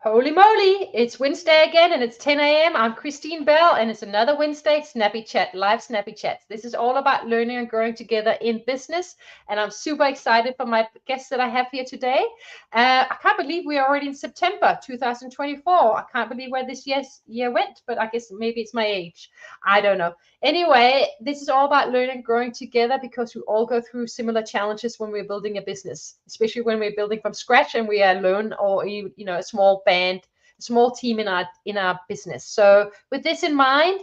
Holy moly, it's Wednesday again and it's 10 a.m. I'm Christine Bell and it's another Wednesday Snappy Chat, live Snappy Chats. This is all about learning and growing together in business. And I'm super excited for my guests that I have here today. I can't believe we are already in September 2024. I can't believe where this year went, but I guess maybe it's my age. I don't know. Anyway, this is all about learning and growing together because we all go through similar challenges when we're building a business, especially when we're building from scratch and we are alone or a small band, a small team in our business. So with this in mind,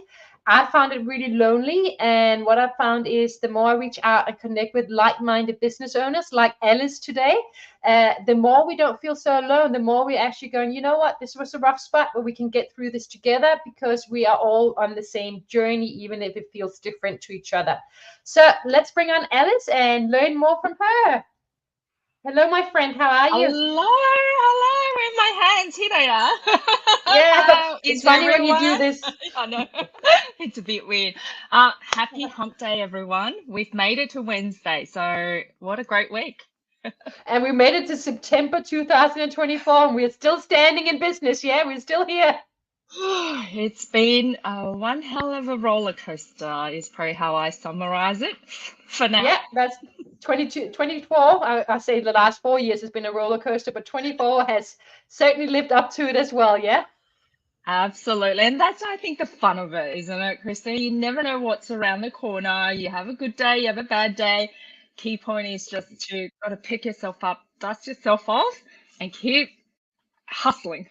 I found it really lonely. And what I found is the more I reach out and connect with like-minded business owners like Alice today, the more we don't feel so alone, the more we're actually going, you know what, this was a rough spot, but we can get through this together because we are all on the same journey, even if it feels different to each other. So let's bring on Alice and learn more from her. Hello, my friend. How are you? Hello, where are my hands? Here they are. Yeah, How it's is funny when you do everyone? this. I know, it's a bit weird. Happy hump day, everyone. We've made it to Wednesday, so what a great week. And we made it to September 2024, and we're still standing in business. Yeah, we're still here. It's been one hell of a roller coaster, is probably how I summarize it for now. Yeah, that's 22, 24. I say the last 4 years has been a roller coaster, but 24 has certainly lived up to it as well. Yeah. Absolutely. And that's, I think, the fun of it, isn't it, Christine? You never know what's around the corner. You have a good day, you have a bad day. Key point is just to got to pick yourself up, dust yourself off, and keep hustling.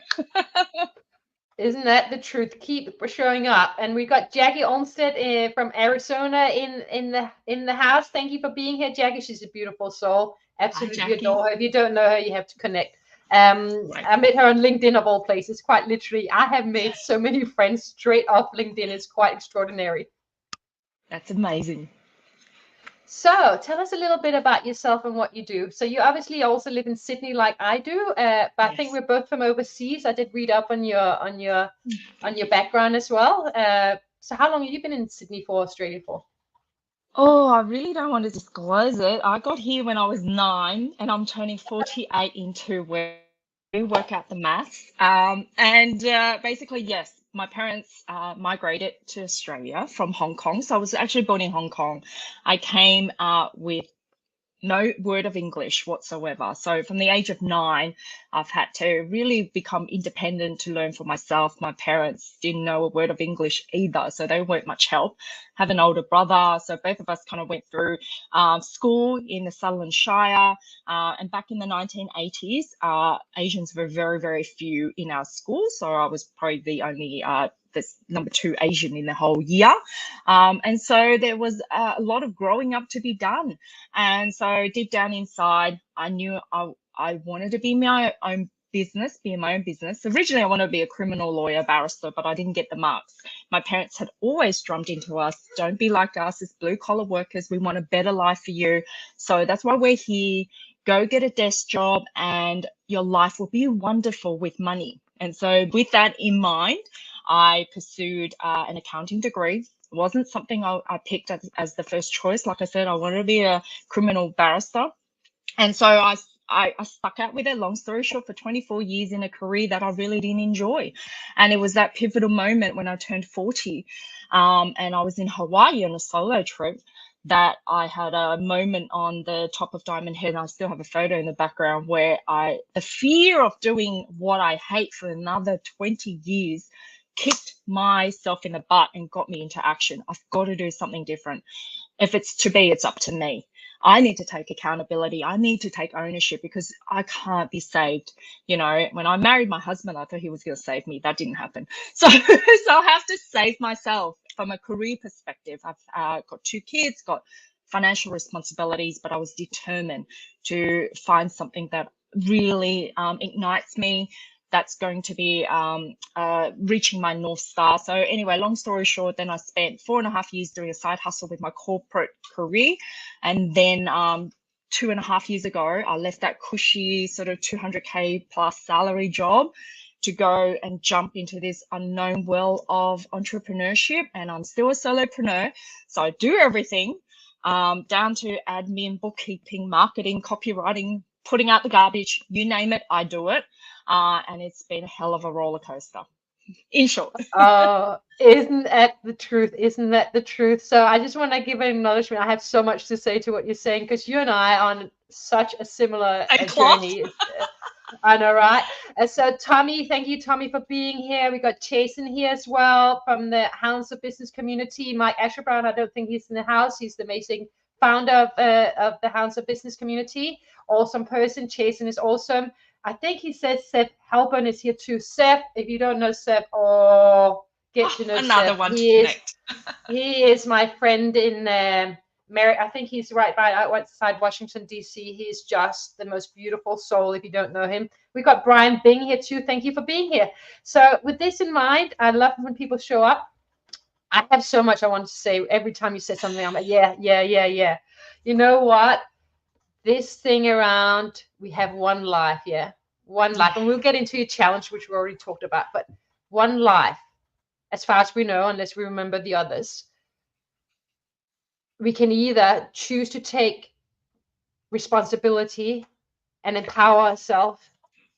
Isn't that the truth? Keep showing up. And we got Jackie Olmsted from Arizona in the house. Thank you for being here, Jackie. She's a beautiful soul. Hi, Absolutely Jackie. adore her. If you don't know her, you have to connect. Right. I met her on LinkedIn of all places. Quite literally, I have made so many friends straight off LinkedIn. It's quite extraordinary. That's amazing. So tell us a little bit about yourself and what you do. So you obviously also live in Sydney like I do, but I think Yes. we're both from overseas. I did read up on your background as well. So how long have you been in Sydney for, Australia for? Oh, I really don't want to disclose it. I got here when I was 9 and I'm turning 48 in 2 weeks. Work out the maths. And basically, yes, my parents migrated to Australia from Hong Kong. So I was actually born in Hong Kong. I came with no word of English whatsoever. So from the age of 9, I've had to really become independent to learn for myself. My parents didn't know a word of English either, so they weren't much help. Have an older brother, so both of us kind of went through school in the Sutherland Shire. And back in the 1980s, Asians were very, very few in our school. So I was probably the only the number 2 Asian in the whole year. And so there was a lot of growing up to be done. And so deep down inside, I knew I wanted to be my own business, be in my own business. Originally, I wanted to be a criminal lawyer, barrister, but I didn't get the marks. My parents had always drummed into us, don't be like us as blue collar workers. We want a better life for you. So that's why we're here. Go get a desk job and your life will be wonderful with money. And so with that in mind, I pursued an accounting degree. It wasn't something I picked as the first choice. Like I said, I wanted to be a criminal barrister. And so I stuck out with it, long story short, for 24 years in a career that I really didn't enjoy. And it was that pivotal moment when I turned 40 and I was in Hawaii on a solo trip that I had a moment on the top of Diamond Head, and I still have a photo in the background where the fear of doing what I hate for another 20 years kicked myself in the butt and got me into action. I've got to do something different. If it's to be, it's up to me. I need to take accountability. I need to take ownership because I can't be saved. You know, when I married my husband, I thought he was going to save me. That didn't happen. So, so I have to save myself from a career perspective. I've got 2 kids, got financial responsibilities, but I was determined to find something that really ignites me, that's going to be reaching my North Star. So anyway, long story short, then I spent 4.5 years doing a side hustle with my corporate career. And then 2.5 years ago, I left that cushy sort of 200K plus salary job to go and jump into this unknown world of entrepreneurship. And I'm still a solopreneur. So I do everything down to admin, bookkeeping, marketing, copywriting, putting out the garbage, you name it, I do it. And it's been a hell of a roller coaster, in short. Oh, isn't that the truth? Isn't that the truth? So I just want to give an acknowledgement. I have so much to say to what you're saying because you and I are on such a similar A cloth. journey. I know, right? So Tommy, thank you, Tommy, for being here. We got Jason here as well from the Hounds of Business community. Mike Asherbrown, I don't think he's in the house. He's the amazing founder of the Hounds of Business community. Awesome person. Jason is awesome. I think he says Seth Halpern is here too. Seth, if you don't know Seth, get to know Another Seth. one to connect. He is my friend in I think he's right outside Washington, D.C. He's just the most beautiful soul if you don't know him. We got Brian Bing here too. Thank you for being here. So with this in mind, I love when people show up. I have so much I want to say. Every time you say something, I'm like, yeah. You know what? This thing around, we have one life, one life. And we'll get into your challenge, which we already talked about, but one life, as far as we know, unless we remember the others. We can either choose to take responsibility and empower ourselves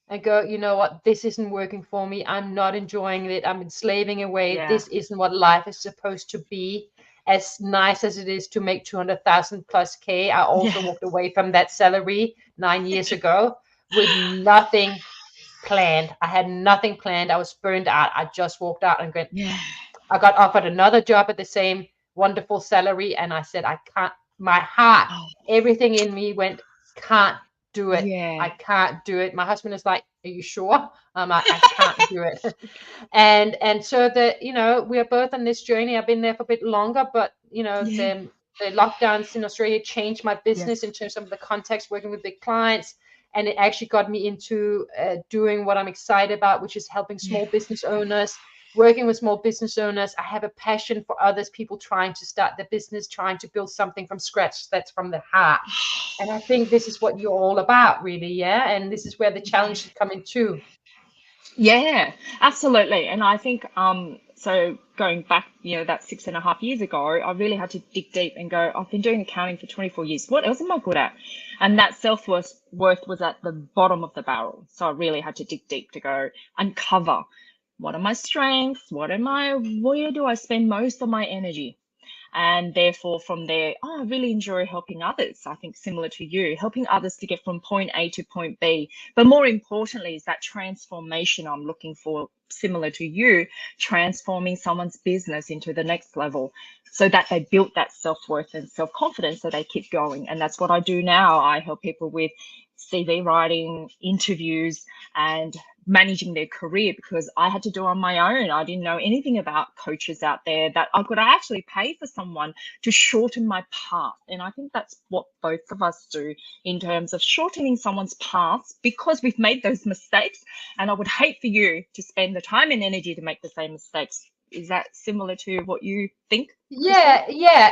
and go, you know what, this isn't working for me. I'm not enjoying it. I'm enslaving away. Yeah. This isn't what life is supposed to be. As nice as it is to make 200,000 plus K, I also walked away from that salary 9 years ago with nothing planned. I had nothing planned. I was burned out. I just walked out and went, I got offered another job at the same wonderful salary. And I said, I can't, my heart, everything in me went, can't do it. I can't do it. My husband is like, are you sure? I'm like, I can't do it. And so we're both on this journey. I've been there for a bit longer, but the lockdowns in Australia changed my business in terms of the context, working with big clients. And it actually got me into doing what I'm excited about, which is helping small business owners, working with small business owners. I have a passion for others, people trying to start their business, trying to build something from scratch that's from the heart. And I think this is what you're all about, really, yeah? And this is where the challenge should come in too. Yeah, absolutely. And I think so going back, that 6.5 years ago, I really had to dig deep and go, I've been doing accounting for 24 years. What else am I good at? And that self-worth was at the bottom of the barrel. So I really had to dig deep to go uncover what are my strengths? Where do I spend most of my energy? And therefore, from there, I really enjoy helping others. I think similar to you, helping others to get from point A to point B. But more importantly, is that transformation I'm looking for, similar to you, transforming someone's business into the next level so that they built that self-worth and self-confidence so they keep going. And that's what I do now. I help people with CV writing, interviews, and managing their career because I had to do it on my own. I didn't know anything about coaches out there that I could actually pay for someone to shorten my path. And I think that's what both of us do in terms of shortening someone's paths because we've made those mistakes. And I would hate for you to spend the time and energy to make the same mistakes. Is that similar to what you think? Yeah,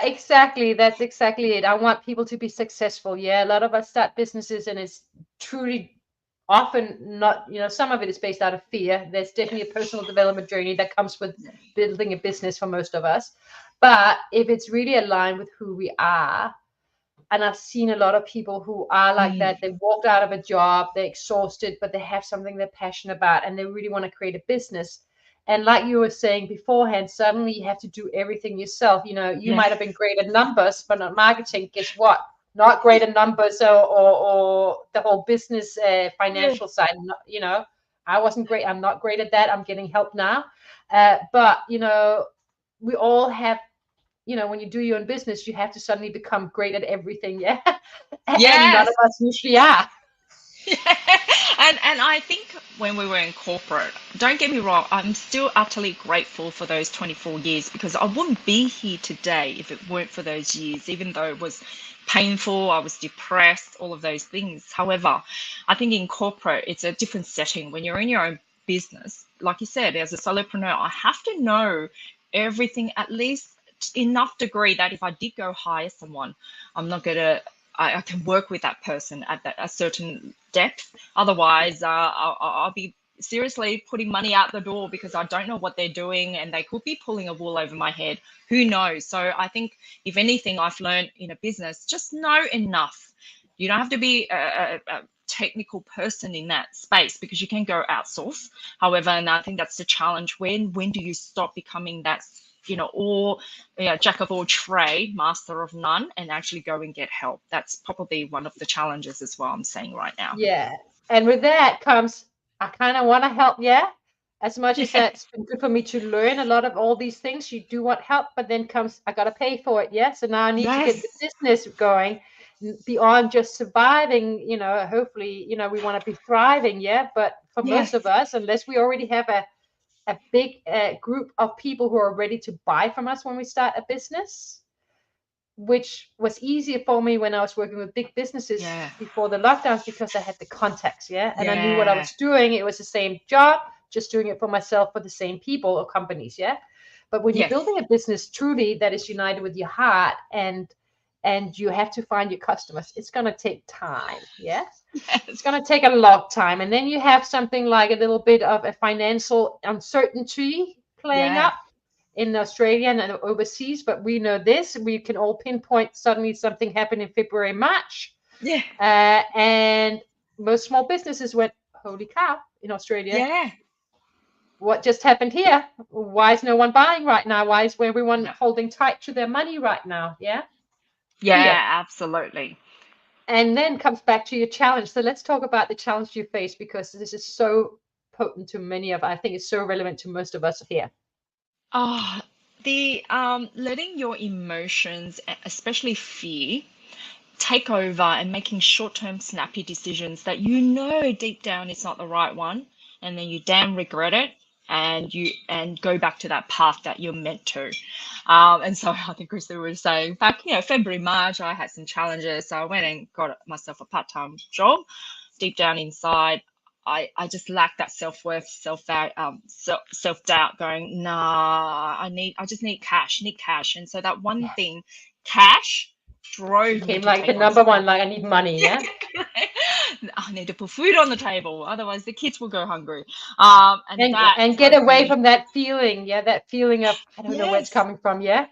exactly. That's exactly it. I want people to be successful. Yeah, a lot of us start businesses and it's truly often not, some of it is based out of fear. There's definitely a personal development journey that comes with building a business for most of us. But if it's really aligned with who we are, and I've seen a lot of people who are like that, they walked out of a job, they're exhausted, but they have something they're passionate about and they really want to create a business. And like you were saying beforehand, suddenly you have to do everything yourself. You might have been great at numbers, but not marketing. Guess what? Not great at numbers or the whole business financial side. I wasn't great. I'm not great at that. I'm getting help now. But we all have, when you do your own business, you have to suddenly become great at everything. Yeah. And none of us usually are. And I think when we were in corporate, don't get me wrong, I'm still utterly grateful for those 24 years because I wouldn't be here today if it weren't for those years, even though it was painful, I was depressed, all of those things. However, I think in corporate, it's a different setting. When you're in your own business, like you said, as a solopreneur, I have to know everything at least enough degree that if I did go hire someone, I'm not going to I can work with that person at a certain depth. Otherwise, I'll be seriously putting money out the door because I don't know what they're doing and they could be pulling a wool over my head. Who knows? So I think if anything I've learned in a business, just know enough You don't have to be a technical person in that space, because you can go outsource. However, and I think that's the challenge. When do you stop becoming that, all, jack of all trade, master of none, and actually go and get help? That's probably one of the challenges as well, I'm saying right now. Yeah. And with that comes, I kind of want to help, yeah. As much as Yeah. that's been good for me to learn a lot of all these things, you do want help, but then comes, I got to pay for it, yeah. So now I need to get the Yes. business going beyond just surviving, hopefully, we want to be thriving, yeah. But for most Yes. of us, unless we already have a big group of people who are ready to buy from us when we start a business, which was easier for me when I was working with big businesses Yeah. before the lockdowns because I had the contacts, yeah, and I knew what I Yeah. was doing. It was the same job, just doing it for myself for the same people or companies, yeah. But when you're Yes. building a business truly that is united with your heart and you have to find your customers, it's going to take time, yeah. It's Yes. going to take a long time, and then you have something like a little bit of a financial uncertainty playing Yeah. up in Australia and overseas, but we know this. We can all pinpoint suddenly something happened in February, March, Yeah. and most small businesses went, holy cow, in Australia. Yeah. What just happened here? Why is no one buying right now? Why is everyone No. holding tight to their money right now? Yeah, fear. Yeah, absolutely. And then comes back to your challenge. So let's talk about the challenge you face, because this is so potent to many of, I think it's so relevant to most of us here. Oh, the letting your emotions, especially fear, take over and making short-term snappy decisions that deep down it's not the right one, and then you damn regret it, and go back to that path that you're meant to. And so I think Krista was saying back, February, March, I had some challenges, so I went and got myself a part-time job. Deep down inside, I just lacked that self-worth, self-doubt, going, nah, I just need cash. And so that one Yes. thing, cash, drove me Became to like the take on number something. one, like I need money, yeah. I need to put food on the table, otherwise the kids will go hungry. And and that and get drove away me. from that feeling, yeah, that feeling of I don't know where it's Yes, coming from, yeah.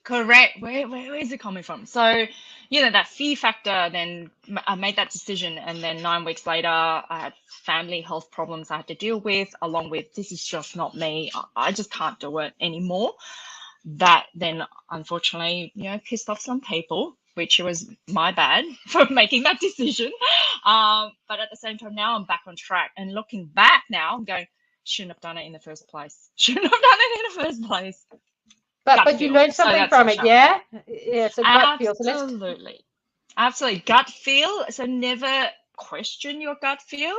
correct. Where is it coming from? So, that fear factor. Then I made that decision, and then 9 weeks later, I had family health problems I had to deal with, along with this is just not me. I just can't do it anymore. That then unfortunately, pissed off some people, which was my bad for making that decision. But at the same time, now I'm back on track, and looking back now, I'm going, shouldn't have done it in the first place. Shouldn't have done it in the first place. but Gut but you feel. learned So something that's a from it, challenge. yeah. Yeah, so gut feel. So let's Absolutely. Absolutely. Gut feel. So never question your gut feel.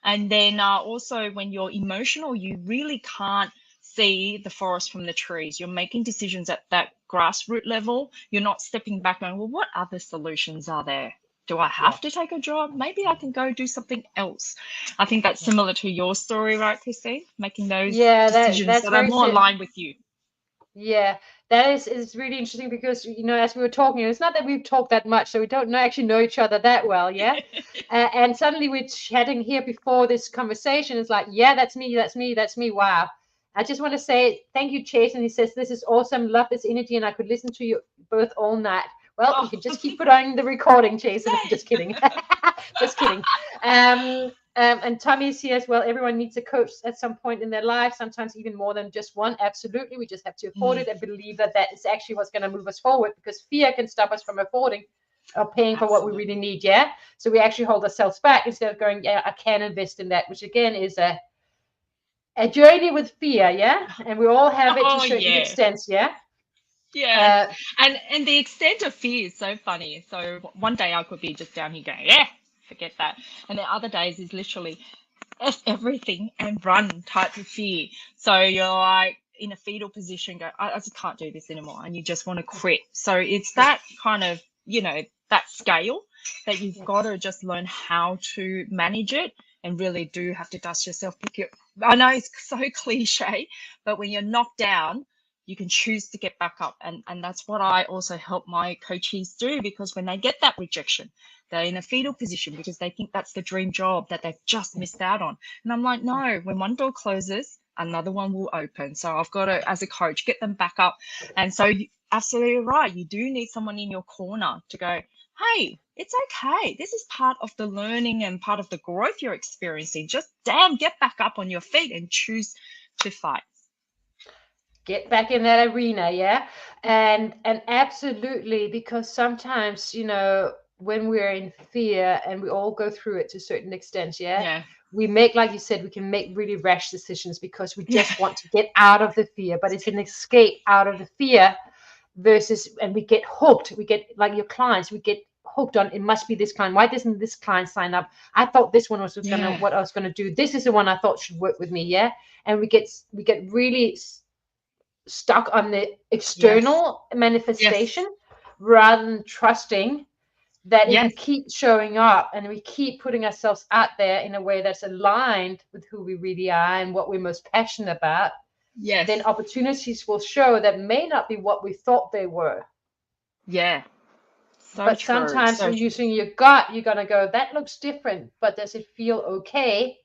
And then also, when you're emotional, you really can't see the forest from the trees. You're making decisions at that grassroots level. You're not stepping back going, well, what other solutions are there? Do I yeah, have to take a job? Maybe I can go do something else. I think that's yeah, similar to your story, right, Christine? Making those yeah, decisions that's that are very more aligned with you. yeah, that is really interesting because as we were talking, it's not that we've talked that much, so we don't actually know each other that well, yeah. And suddenly we're chatting here before this conversation. It's like, yeah, that's me, that's me, that's me. Wow. I just want to say thank you, Chase. And he says this is awesome. Love this energy, and I could listen to you both all night. Well, you Oh, can just keep put on the recording, Jason. I'm just kidding. Just kidding. And Tommy's here as well. Everyone needs a coach at some point in their life, sometimes even more than just one. Absolutely. We just have to afford mm, it and believe that that is actually what's going to move us forward, because fear can stop us from affording or paying for what we really absolutely. need. Yeah. So we actually hold ourselves back instead of going, yeah, I can invest in that, which again is a journey with fear. Yeah. And we all have it to Oh, certain yeah. extents. Yeah. Yes, Uh, and the extent of fear is so funny. So one day I could be just down here going, yeah, forget that, and the other days is literally F everything and run type of fear. So you're like in a fetal position, go, I just can't do this anymore, and you just want to quit. So it's yeah. that kind of that scale that you've Yeah. got to just learn how to manage it, and really do have to dust yourself. I know it's so cliche, but when you're knocked down, you can choose to get back up, and that's what I also help my coaches do, because when they get that rejection, they're in a fetal position because they think that's the dream job that they've just missed out on. And I'm like, no, when one door closes, another one will open. So I've got to, as a coach, get them back up. And so absolutely right, you do need someone in your corner to go, hey, it's okay. This is part of the learning and part of the growth you're experiencing. Just get back up on your feet and choose to fight. Get back in that arena, yeah. And absolutely, because sometimes, when we're in fear, and we all go through it to a certain extent, yeah, Yeah. we make, like you said, we can make really rash decisions because we Yeah. just want to get out of the fear, but it's an escape out of the fear versus, and we get hooked. We get, like your clients, we get hooked on, it must be this client. Why doesn't this client sign up? I thought this one was gonna, Yeah. what I was gonna do. This is the one I thought should work with me, yeah. And we get really stuck on the Yes. external manifestation Yes. rather than trusting that if we Yes. keep showing up and we keep putting ourselves out there in a way that's aligned with who we really are and what we're most passionate about, then Yes. opportunities will show that may not be what we thought they were. Yeah. So But true. sometimes So when true. using your gut, you're going to go, that looks different, but does it feel okay?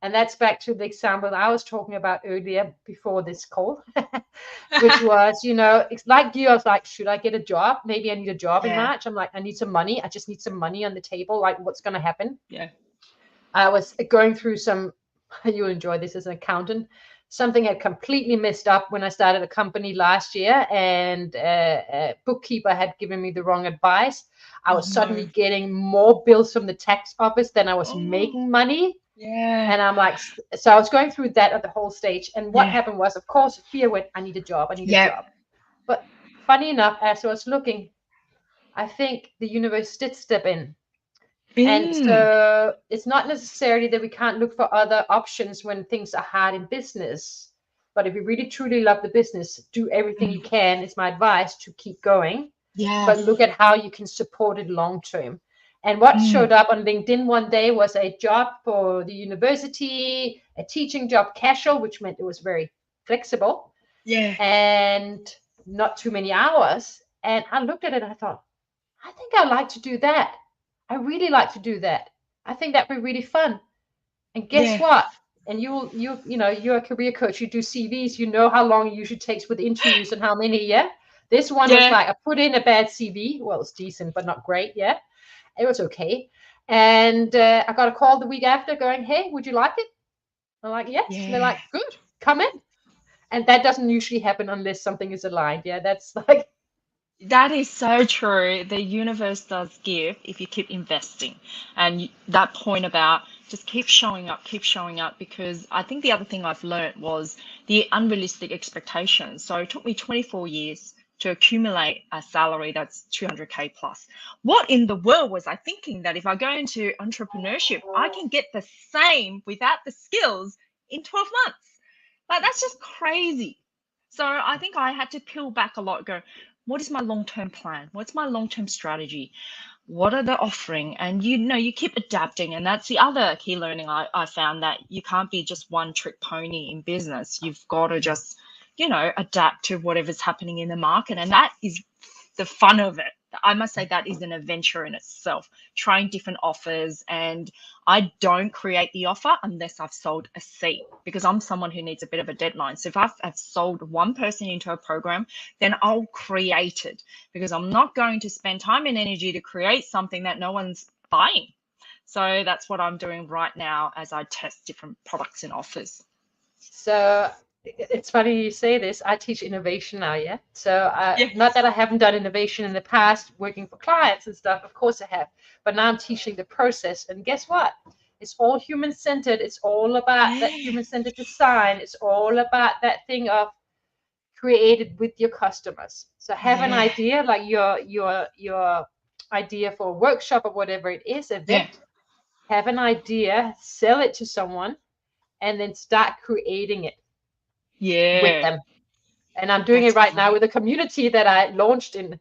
And that's back to the example I was talking about earlier before this call, which was, it's like you, I was like, should I get a job? Maybe I need a job in Yeah. March. I'm like, I need some money. I just need some money on the table. Like, what's going to happen? Yeah. I was going through some, you'll enjoy this as an accountant. Something had completely messed up when I started a company last year, and a bookkeeper had given me the wrong advice. I Oh was no. suddenly getting more bills from the tax office than I was Oh. making money. Yeah. And I'm like, so I was going through that at the whole stage. And what Yeah. happened was, of course, fear went, I need a job, I need a Yeah. job. But funny enough, as I was looking, I think the universe did step in. And Mm. so it's not necessarily that we can't look for other options when things are hard in business. But if you really truly love the business, do everything you Mm. can, is my advice, to keep going. But Yes. look at how you can support it long term. And what Mm. showed up on LinkedIn one day was a job for the university, a teaching job, casual, which meant it was very flexible Yeah. and not too many hours. And I looked at it and I thought, I think I'd like to do that. I really like to do that. I think that'd be really fun. And guess Yeah. what? And you're a career coach. You do CVs. You know how long it usually takes with interviews and how many. Yeah. This one was Yeah. like, I put in a bad CV. Well, it's decent, but not great. Yeah, it was okay. And I got a call the week after, going, "Hey, would you like it?" I'm like, "Yes." And they're Yeah. like, "Good, come in." And that doesn't usually happen unless something is aligned. Yeah, that's like, That is so true. The universe does give if you keep investing. And that point about just keep showing up, because I think the other thing I've learned was the unrealistic expectations. So it took me 24 years to accumulate a salary that's 200K plus. What in the world was I thinking that if I go into entrepreneurship, I can get the same without the skills in 12 months? Like, that's just crazy. So I think I had to peel back a lot, go, what is my long-term plan? What's my long-term strategy? What are they offering? And you keep adapting. And that's the other key learning I found, that you can't be just one trick pony in business. You've got to just, adapt to whatever's happening in the market. And that is the fun of it. I must say that is an adventure in itself, trying different offers. And I don't create the offer unless I've sold a seat, because I'm someone who needs a bit of a deadline. So if I've sold one person into a program, then I'll create it, because I'm not going to spend time and energy to create something that no one's buying. So that's what I'm doing right now as I test different products and offers. so it's funny you say this. I teach innovation now, yeah. So not Yes. that I haven't done innovation in the past, working for clients and stuff. Of course I have, but now I'm teaching the process. And guess what? It's all human centered. It's all about that Yeah. human centered design. It's all about that thing of created with your customers. So have an Yeah. idea, like your idea for a workshop or whatever it is, Yeah. event. Have an idea, sell it to someone, and then start creating it with Yeah. them. And I'm doing it That's right now right. with a community that I launched in.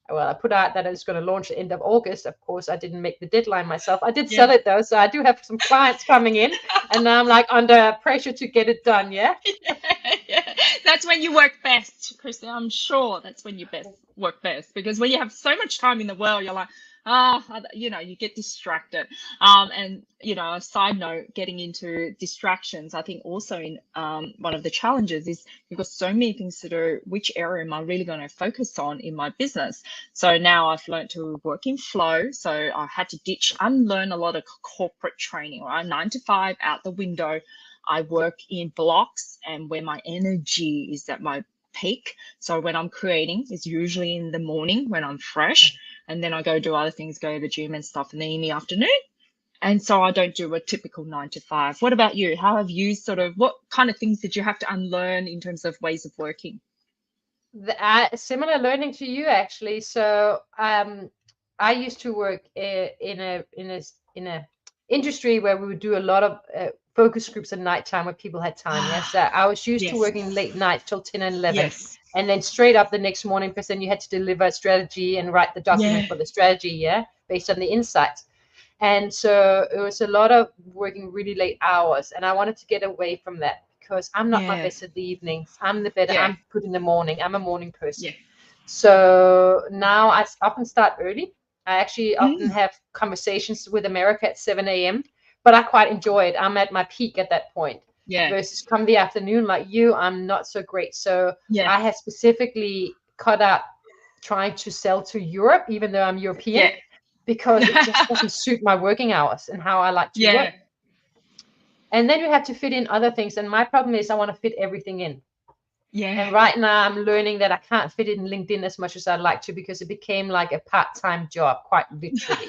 Well, I put out that I was going to launch at the end of August. Of course, I didn't make the deadline myself. I did Yeah. sell it though, so I do have some clients coming in, and now I'm like under pressure to get it done. Yeah. Yeah. That's when you work best, Christy. I'm sure that's when you best work best, because when you have so much time in the world, you're like, You get distracted. And a side note, getting into distractions, I think also in one of the challenges is you've got so many things to do. Which area am I really going to focus on in my business? So now I've learned to work in flow. So I had to unlearn a lot of corporate training, right? 9 to 5 out the window. I work in blocks and where my energy is at my peak. So when I'm creating, it's usually in the morning when I'm fresh, and then I go do other things, go to the gym and stuff, and then in the afternoon. And so I don't do a typical 9 to 5. What about you? How have you what kind of things did you have to unlearn in terms of ways of working? Similar learning to you, actually. So I used to work in a industry where we would do a lot of focus groups at nighttime where people had time. Yes, so I was used to Yes. working late night till 10 and 11, Yes. and then straight up the next morning, because then you had to deliver a strategy and write the document for the strategy, yeah, based on the insights. And so it was a lot of working really late hours, and I wanted to get away from that because I'm not my best at the evenings. I'm good in the morning. I'm a morning person. Yeah. So now I often start early. I actually often have conversations with America at 7 a.m., but I quite enjoy it. I'm at my peak at that point. Yeah. Versus come the afternoon, like you, I'm not so great. So Yeah. I have specifically cut out trying to sell to Europe, even though I'm European, because it just doesn't suit my working hours and how I like to work. And then you have to fit in other things. And my problem is I want to fit everything in. Yeah. And right now I'm learning that I can't fit it in LinkedIn as much as I'd like to, because it became like a part-time job, quite literally.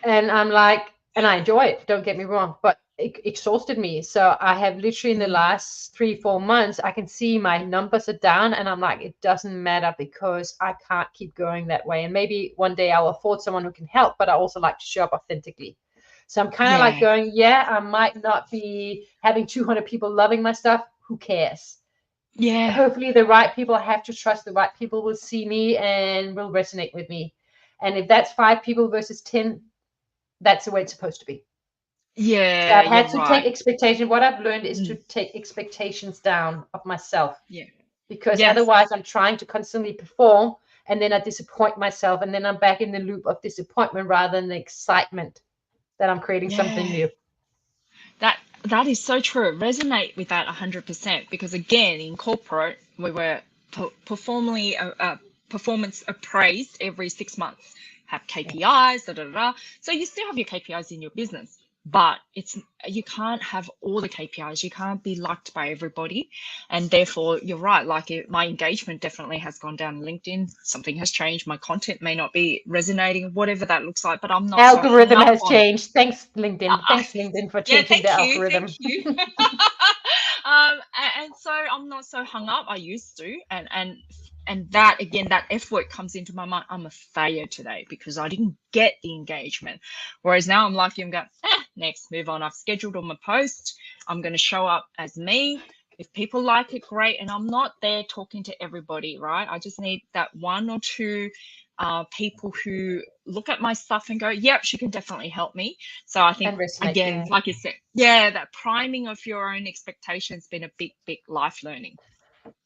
And I'm like, and I enjoy it, don't get me wrong, but it exhausted me. So I have literally in the last 3-4 months, I can see my numbers are down, and I'm like, it doesn't matter because I can't keep going that way. And maybe one day I'll afford someone who can help, but I also like to show up authentically. So I'm kind of like going, I might not be having 200 people loving my stuff. Who cares? Yeah. Hopefully the right people, I have to trust the right people will see me and will resonate with me. And if that's 5 people versus 10, that's the way it's supposed to be. Yeah. So I've had to take expectation. What I've learned is to take expectations down of myself. Yeah. Because otherwise I'm trying to constantly perform, and then I disappoint myself, and then I'm back in the loop of disappointment rather than the excitement that I'm creating something new. That is so true. Resonate with that 100%, because again, in corporate, we were performance appraised every 6 months, have KPIs, So you still have your KPIs in your business, but you can't have all the KPIs. You can't be liked by everybody, and therefore you're right. Like my engagement definitely has gone down on LinkedIn. Something has changed. My content may not be resonating, whatever that looks like, but I'm not algorithm so hung up has on changed. Thanks LinkedIn. Thanks LinkedIn for changing the algorithm. Thank you. And so I'm not so hung up. I used to, and that again, that F word comes into my mind. I'm a failure today because I didn't get the engagement. Whereas now I'm lucky. I'm going, next, move on. I've scheduled all my posts. I'm going to show up as me. If people like it, great. And I'm not there talking to everybody, right? I just need that 1 or 2 people who look at my stuff and go, yep, she can definitely help me. So I think, again, like you said, that priming of your own expectations has been a big life learning.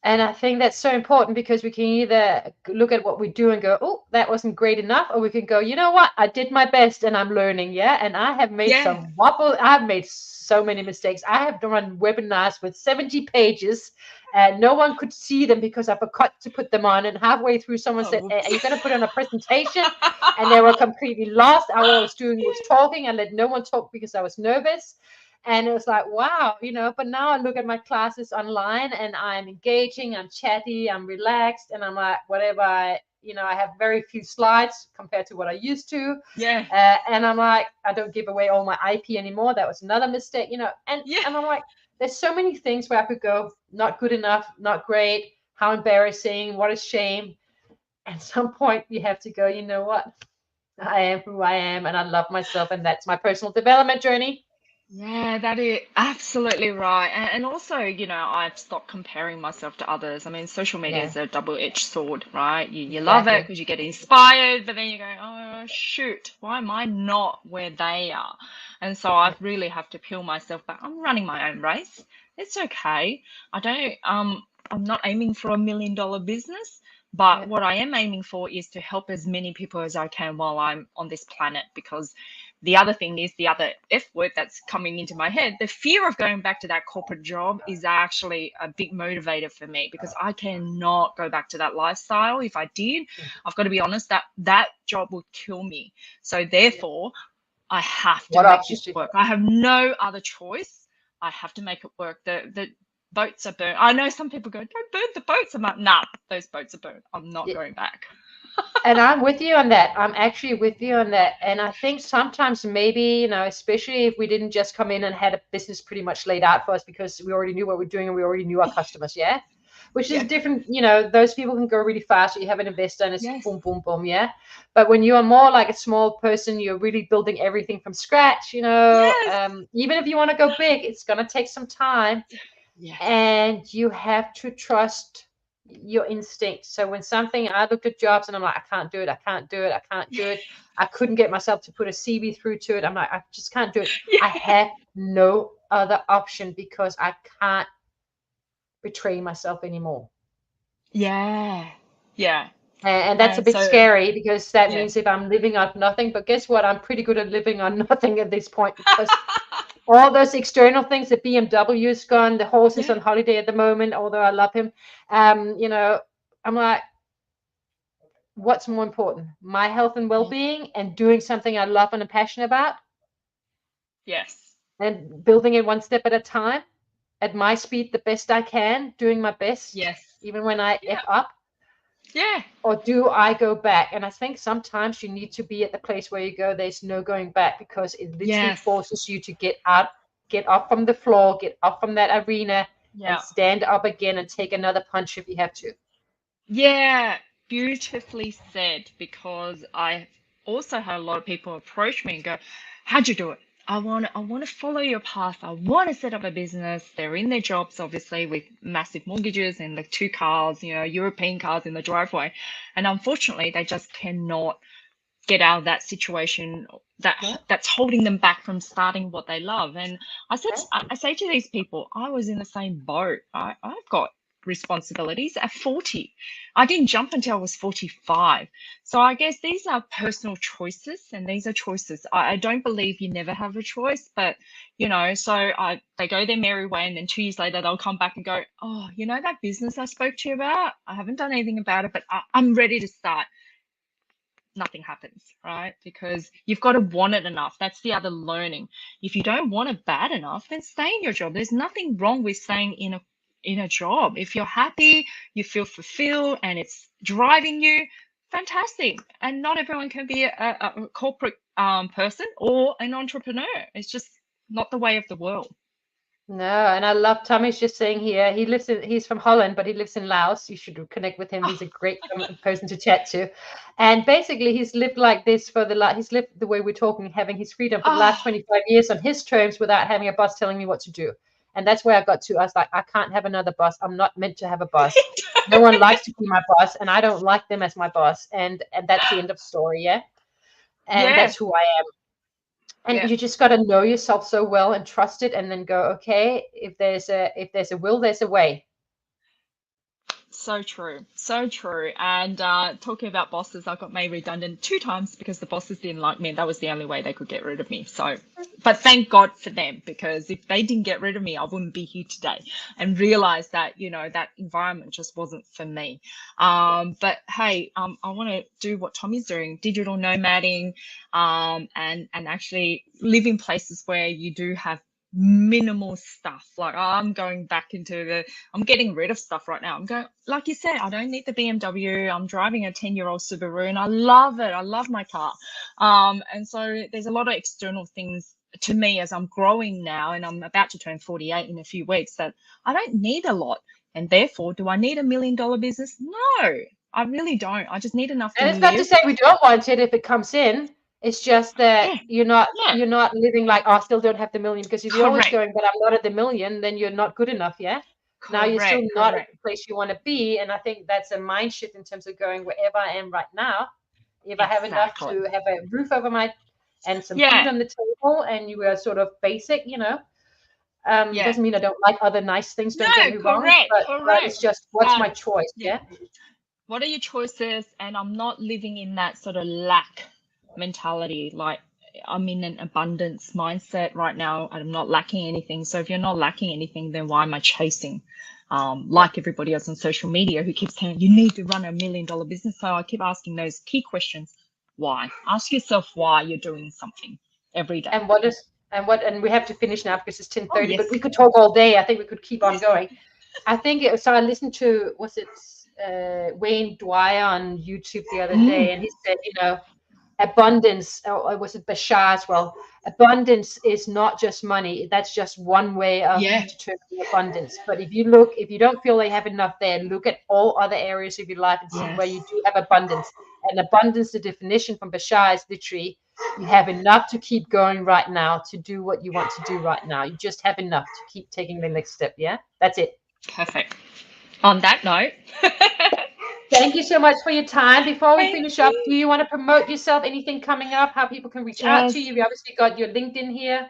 And I think that's so important, because we can either look at what we do and go, oh, that wasn't great enough, or we can go, you know what, I did my best and I'm learning. And I have made some I've made so many mistakes. I have run webinars with 70 pages and no one could see them because I forgot to put them on, and halfway through someone said, are you going to put on a presentation? And they were completely lost. All I was doing was talking. I let no one talk because I was nervous. And it was like, wow, but now I look at my classes online and I'm engaging, I'm chatty, I'm relaxed, and I'm like, whatever, I have very few slides compared to what I used to. And I'm like, I don't give away all my IP anymore. That was another mistake, and I'm like, there's so many things where I could go, not good enough, not great, how embarrassing, what a shame. At some point you have to go, you know what? I am who I am, and I love myself, and that's my personal development journey. Yeah, that is absolutely right. And also, I've stopped comparing myself to others. I mean, social media is a double-edged sword, right? You love it because you get inspired, but then you go, oh, shoot, why am I not where they are? And so I really have to peel myself back. I'm running my own race. It's okay. I'm not aiming for $1 million business, But what I am aiming for is to help as many people as I can while I'm on this planet, because the other thing is, the other F word that's coming into my head, the fear of going back to that corporate job is actually a big motivator for me, because I cannot go back to that lifestyle. If I did, I've got to be honest, that job would kill me. So therefore, I have to make this work. I have no other choice. I have to make it work. The boats are burnt. I know some people go, don't burn the boats. I'm like, nah, those boats are burnt. I'm not going back. And I'm with you on that. I'm actually with you on that. And I think sometimes maybe, you know, especially if we didn't just come in and had a business pretty much laid out for us because we already knew what we're doing and we already knew our customers, yeah? Which is different, you know, those people can go really fast. You have an investor and it's boom, boom, boom, yeah? But when you are more like a small person, you're really building everything from scratch, you know? Even if you want to go big, it's going to take some time. And you have to trust your instincts. So when I look at jobs and I'm like, I can't do it, I can't do it, I can't do it. I couldn't get myself to put a CV through to it. I'm like, I just can't do it. I have no other option because I can't betray myself anymore. Yeah. And that's a bit scary because that means if I'm living on nothing, but guess what? I'm pretty good at living on nothing at this point because all those external things, the BMW is gone, the horse is on holiday at the moment, although I love him. You know, I'm like, what's more important? My health and well-being and doing something I love and am passionate about? Yes. And building it one step at a time, at my speed, the best I can, doing my best, even when I F up. Or do I go back? And I think sometimes you need to be at the place where you go, there's no going back, because it literally forces you to get up from the floor, get up from that arena and stand up again and take another punch if you have to. Yeah, beautifully said, because I also had a lot of people approach me and go, how'd you do it? I want to follow your path. I want to set up a business. They're in their jobs, obviously, with massive mortgages and the 2 cars, you know, European cars in the driveway. And unfortunately, they just cannot get out of that situation that's holding them back from starting what they love. And I say to these people, I was in the same boat. I've got responsibilities at 40. I didn't jump until I was 45. So I guess these are personal choices, and these are choices. I don't believe you never have a choice, but you know, so they go their merry way, and then 2 years later they'll come back and go, oh, you know, that business I spoke to you about, I haven't done anything about it, but I'm ready to start. Nothing happens, right? Because you've got to want it enough. That's the other learning. If you don't want it bad enough, then stay in your job. There's nothing wrong with staying in a job. If you're happy, you feel fulfilled, and it's driving you, fantastic. And not everyone can be a corporate person or an entrepreneur. It's just not the way of the world. No, and I love Tommy's just saying here, he's from Holland, but he lives in Laos. You should connect with him. He's a great person to chat to. And basically he's lived like this he's lived the way we're talking, having his freedom for the last 25 years on his terms without having a boss telling me what to do. And that's where I got to. I was like, I can't have another boss. I'm not meant to have a boss. No one likes to be my boss, and I don't like them as my boss. And that's the end of story, yeah? And that's who I am. And you just got to know yourself so well and trust it, and then go, okay, if there's a will, there's a way. So true. And talking about bosses, I got made redundant 2 times because the bosses didn't like me. That was the only way they could get rid of me. So, but thank God for them, because if they didn't get rid of me, I wouldn't be here today, and realize that, you know, that environment just wasn't for me. But hey, I want to do what Tommy's doing, digital nomading, and actually live in places where you do have minimal stuff. Like I'm getting rid of stuff right now. I'm going, like you said, I don't need the BMW. I'm driving a 10-year-old Subaru and I love it. I love my car. And so there's a lot of external things to me as I'm growing now, and I'm about to turn 48 in a few weeks, that I don't need a lot. And therefore, do I need $1 million business? No, I really don't. I just need enough to live. And it's not to say we don't want it if it comes in. It's just that you're not living like, oh, I still don't have the million. Because if you're always going, but I'm not at the million, then you're not good enough, yeah? Now you're still not at the place you want to be. And I think that's a mind shift in terms of going wherever I am right now. If I have enough to have a roof over my and some food on the table, and you are sort of basic, you know. Doesn't mean I don't like other nice things, don't get me wrong. But it's just, what's my choice, yeah? What are your choices? And I'm not living in that sort of lack mentality. Like, I'm in an abundance mindset right now. I'm not lacking anything. So if you're not lacking anything, then why am I chasing? Like everybody else on social media who keeps saying you need to run $1 million business. So I keep asking those key questions. Why? Ask yourself why you're doing something every day. And we have to finish now because it's Oh, 10:30, but yes. we could talk all day. I think we could keep on Yes. going. I think so. I listened to, was it Wayne Dwyer on YouTube the other day, and he said, abundance, or was it Bashar as well? Abundance is not just money. That's just one way of Yeah. determining abundance. But if you don't feel like you have enough there, look at all other areas of your life and see where you Yes. do have abundance. And abundance, the definition from Bashar is literally you have enough to keep going right now to do what you want to do right now. You just have enough to keep taking the next step. Yeah, that's it. Perfect. On that note, Thank you so much for your time. Before we thank finish up, do you. you want to promote yourself? Anything coming up? How people can reach out to Just you? We obviously got your LinkedIn here.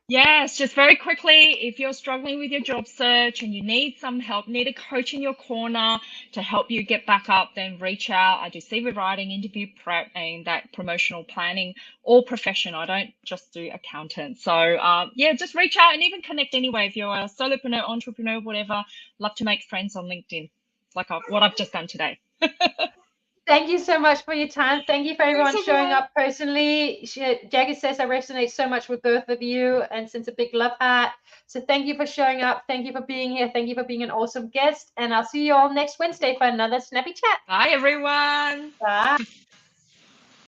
Yes, just very quickly, if you're struggling with your job search and you need some help, need a coach in your corner to help you get back up, then reach out. I do CV writing, interview prep, and that promotional planning, all profession. I don't just do accountant. So yeah, just reach out and even connect anyway. If you're a solopreneur, entrepreneur, whatever, love to make friends on LinkedIn, like what I've just done today. Thank you so much for your time. Thank you for Thanks, everyone showing everyone. up personally. Jagger says I resonate so much with both of you and sends a big love heart. So thank you for showing up. Thank you for being here. Thank you for being an awesome guest. And I'll see you all next Wednesday for another Snappy Chat. Bye, everyone. Bye.